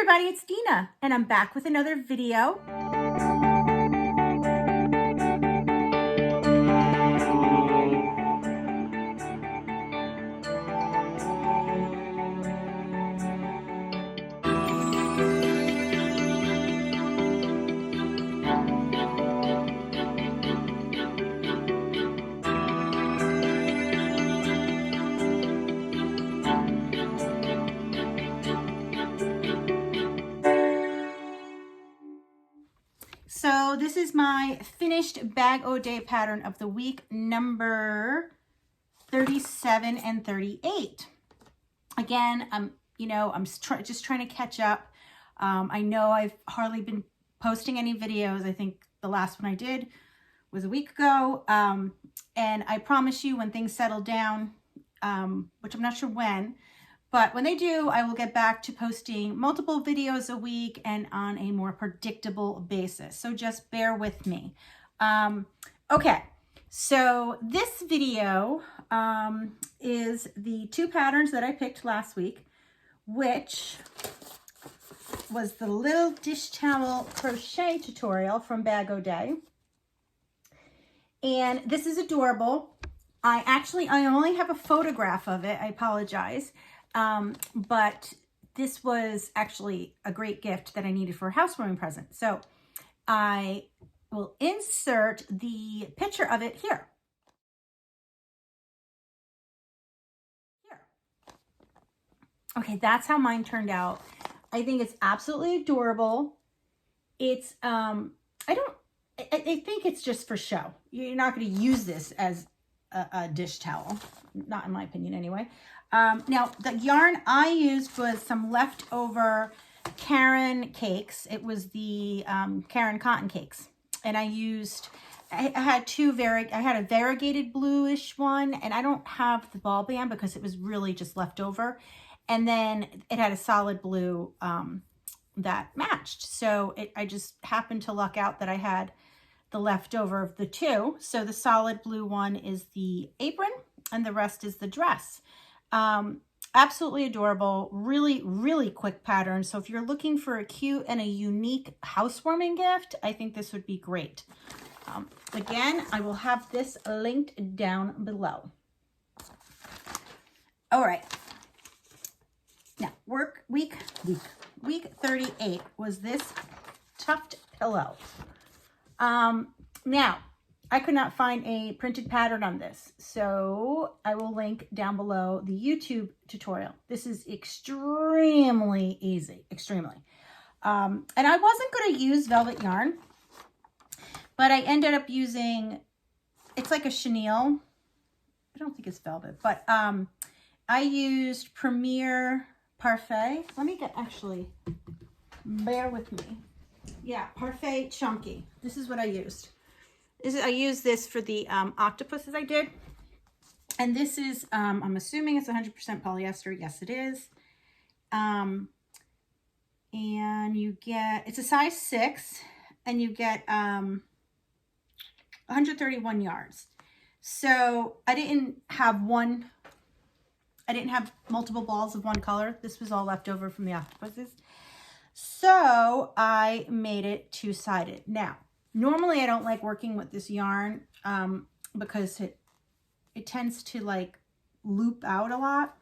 everybody, it's Dina, and I'm back with another video. So this is my finished BOD pattern of the week, number 37 and 38. Again, I'm just trying to catch up. I know I've hardly been posting any videos. I think the last one I did was a week ago. And I promise you, when things settle down, which I'm not sure when, but when they do, I will get back to posting multiple videos a week and on a more predictable basis. So just bear with me. Okay, so this video is the two patterns that I picked last week, which was the little dish towel crochet tutorial from BOD. And this is adorable. I only have a photograph of it. I apologize. But this was actually a great gift that I needed for a housewarming present. So I will insert the picture of it here. Okay, that's how mine turned out. I think it's absolutely adorable. It's, I think it's just for show. You're not going to use this as a dish towel. Not in my opinion anyway. Now, the yarn I used was some leftover Caron cakes. It was the Caron cotton cakes. And I had a variegated bluish one, and I don't have the ball band because it was really just leftover. And then it had a solid blue that matched. So I just happened to luck out that I had the leftover of the two. So the solid blue one is the apron and the rest is the dress. Absolutely adorable, really, really quick pattern. So if you're looking for a cute and a unique housewarming gift, I think this would be great. Again, I will have this linked down below. All right. Now, week 38 was this tuft pillow. Now, I could not find a printed pattern on this, so I will link down below the YouTube tutorial. This is extremely easy, extremely. And I wasn't going to use velvet yarn, but I ended up using, it's like a chenille. I don't think it's velvet, but I used Premier Parfait. Let me actually, bear with me. Yeah, Parfait Chunky. This is what I used. I used this for the octopuses I did. And this is, I'm assuming it's 100% polyester. Yes, it is. And you get, it's a size 6, and you get 131 yards. So I didn't have multiple balls of one color. This was all left over from the octopuses. So I made it two-sided. Now, normally I don't like working with this yarn because it tends to like loop out a lot.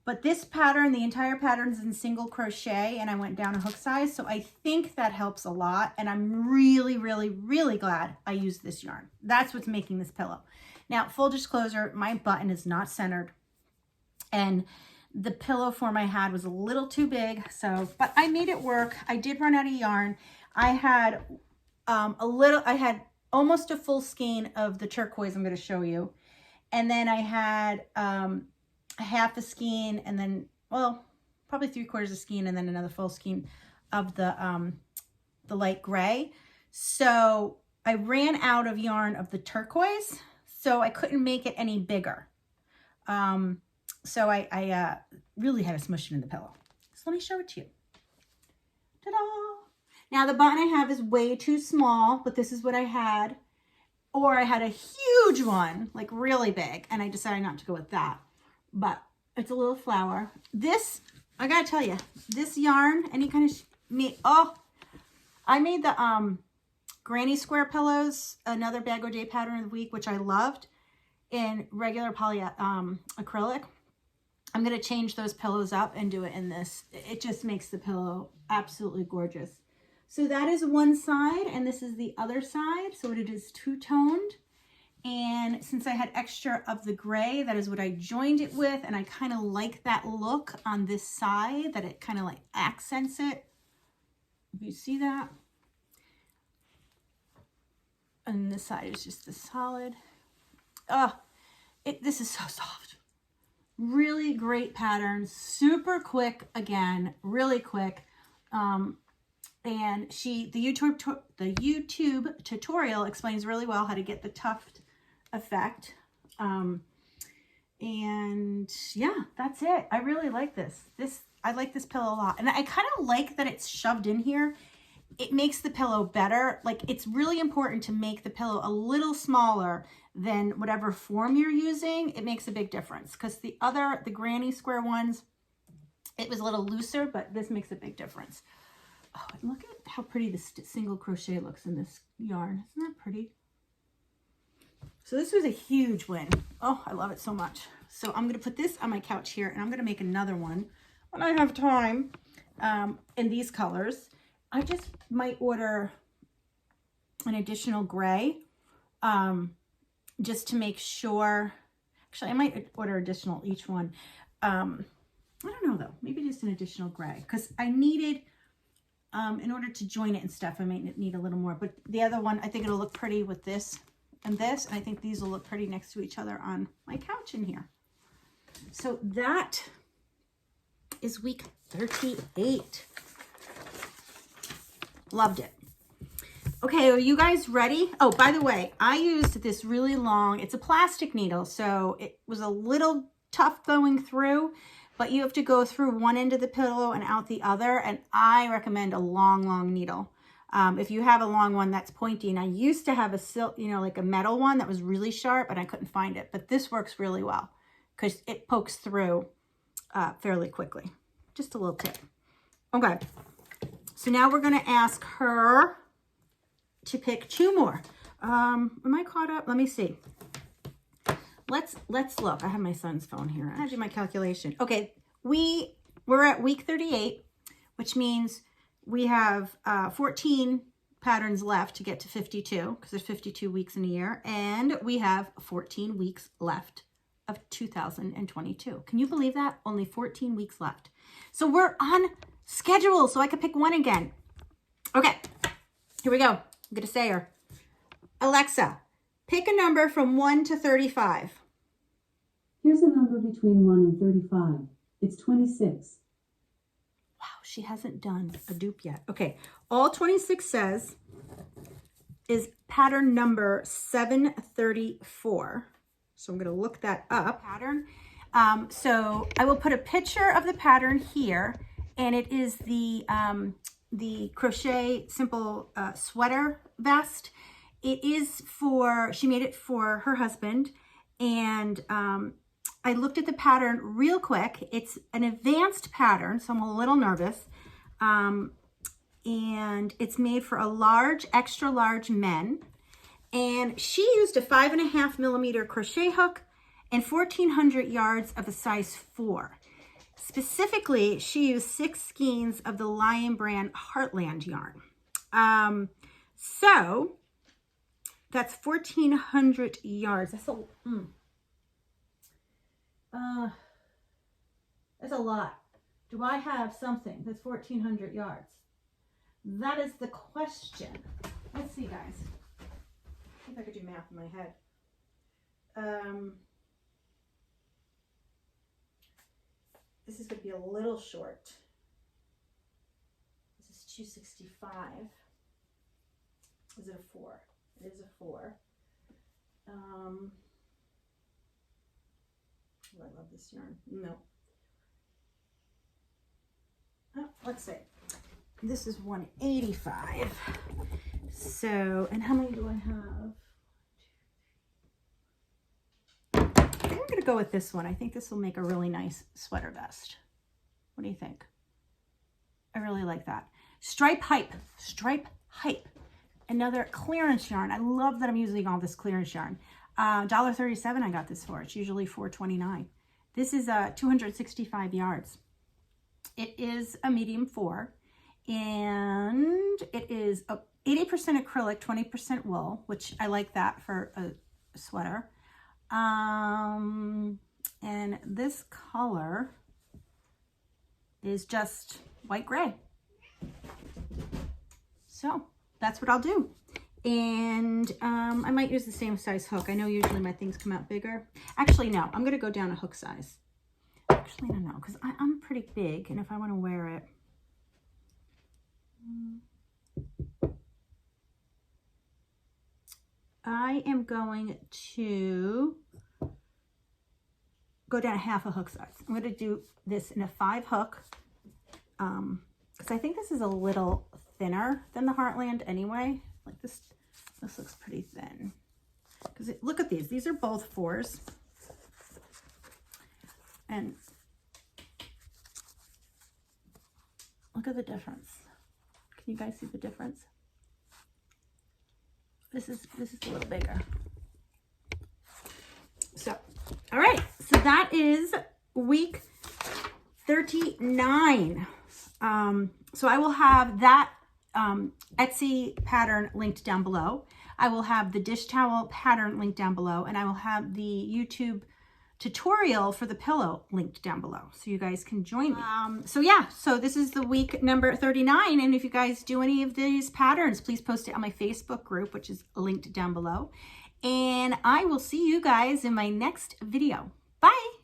But this pattern, the entire pattern is in single crochet, and I went down a hook size. So I think that helps a lot. And I'm really, really, really glad I used this yarn. That's what's making this pillow. Now, full disclosure, my button is not centered. And the pillow form I had was a little too big. But I made it work. I did run out of yarn. I had I had almost a full skein of the turquoise I'm going to show you. And then I had half a skein, and then, well, probably 3/4 a skein, and then another full skein of the light gray. So I ran out of yarn of the turquoise, so I couldn't make it any bigger. So I really had to smush it in the pillow. So let me show it to you. Ta-da! Now the button I have is way too small, but this is what I had. Or I had a huge one, like really big, and I decided not to go with that. But it's a little flower. This I gotta tell you, this yarn, any kind of I made the granny square pillows, another BOD pattern of the week, which I loved, in regular poly acrylic. I'm gonna change those pillows up and do it in this. It just makes the pillow absolutely gorgeous. So that is one side, and this is the other side. So it is two-toned. And since I had extra of the gray, that is what I joined it with. And I kind of like that look on this side, that it kind of like accents it. You see that? And this side is just the solid. Oh, this is so soft. Really great pattern, super quick again, really quick. And the YouTube tutorial explains really well how to get the tuft effect. And yeah, that's it. I really like this. I like this pillow a lot. And I kind of like that it's shoved in here. It makes the pillow better. Like, it's really important to make the pillow a little smaller than whatever form you're using. It makes a big difference, because the granny square ones, it was a little looser, but this makes a big difference. Oh, and look at how pretty the single crochet looks in this yarn. Isn't that pretty? So this was a huge win. Oh, I love it so much. So I'm going to put this on my couch here, and I'm going to make another one when I have time in these colors. I just might order an additional gray just to make sure. Actually, I might order additional each one. I don't know though, maybe just an additional gray, because I needed, in order to join it and stuff, I might need a little more. But the other one, I think it'll look pretty with this and this. And I think these will look pretty next to each other on my couch in here. So that is week 38. Loved it. Okay, are you guys ready? Oh, by the way, I used this really long, it's a plastic needle, so it was a little tough going through, but you have to go through one end of the pillow and out the other, and I recommend a long, long needle. If you have a long one that's pointy, and I used to have a silk, like a metal one that was really sharp, and I couldn't find it, but this works really well because it pokes through fairly quickly. Just a little tip. Okay, so now we're going to ask her to pick two more. Am I caught up? Let me see. Let's look. I have my son's phone here. I do my calculation. Okay, we're at week 38, which means we have 14 patterns left to get to 52, because there's 52 weeks in a year, and we have 14 weeks left of 2022. Can you believe that? Only 14 weeks left. So we're on schedule, so I could pick one again. Okay, here we go. I'm going to say her. Alexa, pick a number from 1 to 35. Here's a number between 1 and 35. It's 26. Wow, she hasn't done a dupe yet. Okay, all 26 says is pattern number 734. So I'm going to look that up. Pattern. So I will put a picture of the pattern here, and it is the crochet simple sweater vest. It is she made it for her husband, and I looked at the pattern real quick. It's an advanced pattern, so I'm a little nervous, and it's made for a large, extra large men, and she used a 5.5 millimeter crochet hook and 1,400 yards of a size 4. Specifically, she used 6 skeins of the Lion brand Heartland yarn. So that's 1,400 yards. That's a lot. Do I have something that's 1,400 yards? That is the question. Let's see, guys. See if I could do math in my head. This is going to be a little short. This is 265. Is it a 4? It is a 4. Oh, I love this yarn. No. Oh, let's see. This is 185. So, and how many do I have? I think I'm going to go with this one. I think this will make a really nice sweater vest. What do you think? I really like that. Stripe Hype. Stripe Hype. Another clearance yarn. I love that I'm using all this clearance yarn. $1.37 I got this for. It's usually $4.29. This is 265 yards. It is a medium 4, and it is 80% acrylic, 20% wool, which I like that for a sweater. And this color is just white gray. So that's what I'll do. And I might use the same size hook. I know usually my things come out bigger. Actually, no, I'm going to go down a hook size. Actually, no, because I'm pretty big, and if I want to wear it, I am going to go down half a hook size. I'm going to do this in a 5 hook, because I think this is a little thinner than the Heartland anyway. Like this looks pretty thin. Because look at these are both 4s. And look at the difference. Can you guys see the difference? This is a little bigger. So, all right. So that is week 39. So I will have that Etsy pattern linked down below. I will have the dish towel pattern linked down below, and I will have the YouTube tutorial for the pillow linked down below, so you guys can join me. So yeah, so this is the week number 39, and if you guys do any of these patterns, please post it on my Facebook group, which is linked down below, and I will see you guys in my next video. Bye.